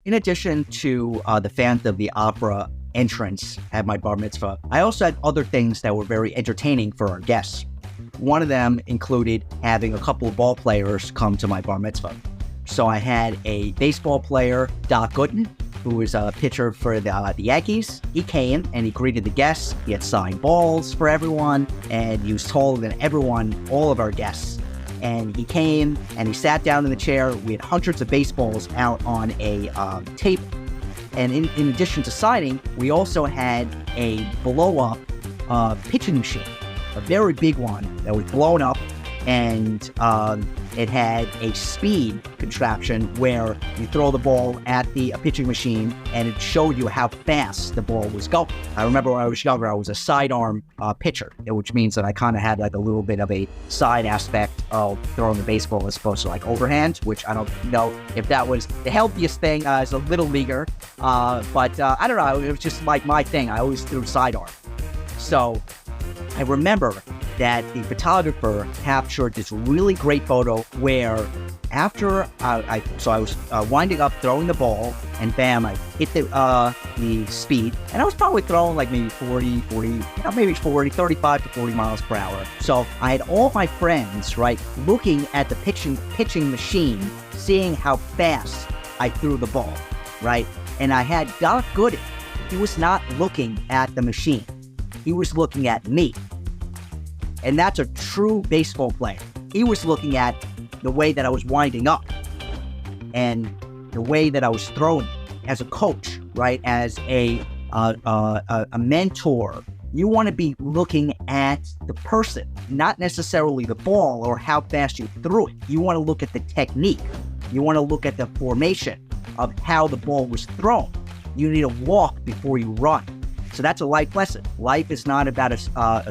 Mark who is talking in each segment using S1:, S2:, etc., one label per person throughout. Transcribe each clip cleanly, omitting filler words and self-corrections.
S1: In addition to the Phantom of the Opera entrance at my bar mitzvah, I also had other things that were very entertaining for our guests. One of them included having a couple of ball players come to my bar mitzvah. So I had a baseball player, Doc Gooden, who was a pitcher for the Yankees. He came and he greeted the guests. He had signed balls for everyone, and he was taller than everyone, all of our guests. And he came and he sat down in the chair. We had hundreds of baseballs out on a table. And in addition to signing, we also had a blow-up pitching machine, a very big one that was blown up, and it had a speed contraption where you throw the ball at the pitching machine and it showed you how fast the ball was going. I remember when I was younger, I was a sidearm pitcher, which means that I kind of had like a little bit of a side aspect of throwing the baseball as opposed to like overhand, which I don't know if that was the healthiest thing as a little leaguer, but I don't know, it was just like my thing. I always threw sidearm. So I remember that the photographer captured this really great photo where after I was winding up throwing the ball, and bam, I hit the speed, and I was probably throwing like maybe 35 to 40 miles per hour. So I had all my friends, right, looking at the pitching machine, seeing how fast I threw the ball, right? And I had Doc Gooden. He was not looking at the machine. He was looking at me. And that's a true baseball player. He was looking at the way that I was winding up and the way that I was throwing as a coach, right? As a mentor. You want to be looking at the person, not necessarily the ball or how fast you threw it. You want to look at the technique. You want to look at the formation of how the ball was thrown. You need to walk before you run. So that's a life lesson. Life is not about a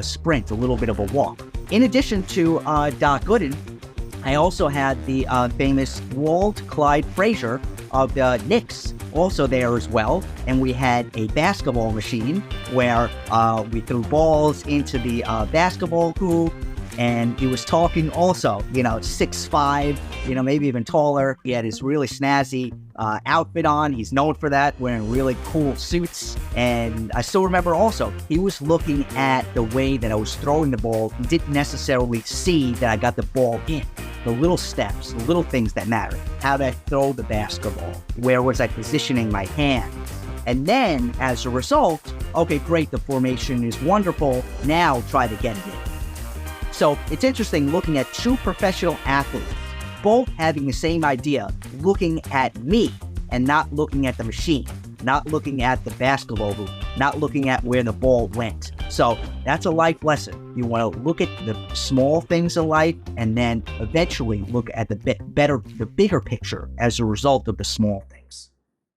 S1: sprint, a little bit of a walk. In addition to Doc Gooden, I also had the famous Walt Clyde Frazier of the Knicks also there as well. And we had a basketball machine where we threw balls into the basketball hoop. And he was talking also, 6'5", maybe even taller. He had his really snazzy outfit on. He's known for that, wearing really cool suits. And I still remember also, he was looking at the way that I was throwing the ball. He didn't necessarily see that I got the ball in. The little steps, the little things that matter. How did I throw the basketball? Where was I positioning my hands? And then, as a result, okay, great, the formation is wonderful. Now try to get it in. So it's interesting looking at two professional athletes, both having the same idea, looking at me and not looking at the machine, not looking at the basketball hoop, not looking at where the ball went. So that's a life lesson. You want to look at the small things in life and then eventually look at the bigger picture as a result of the small things.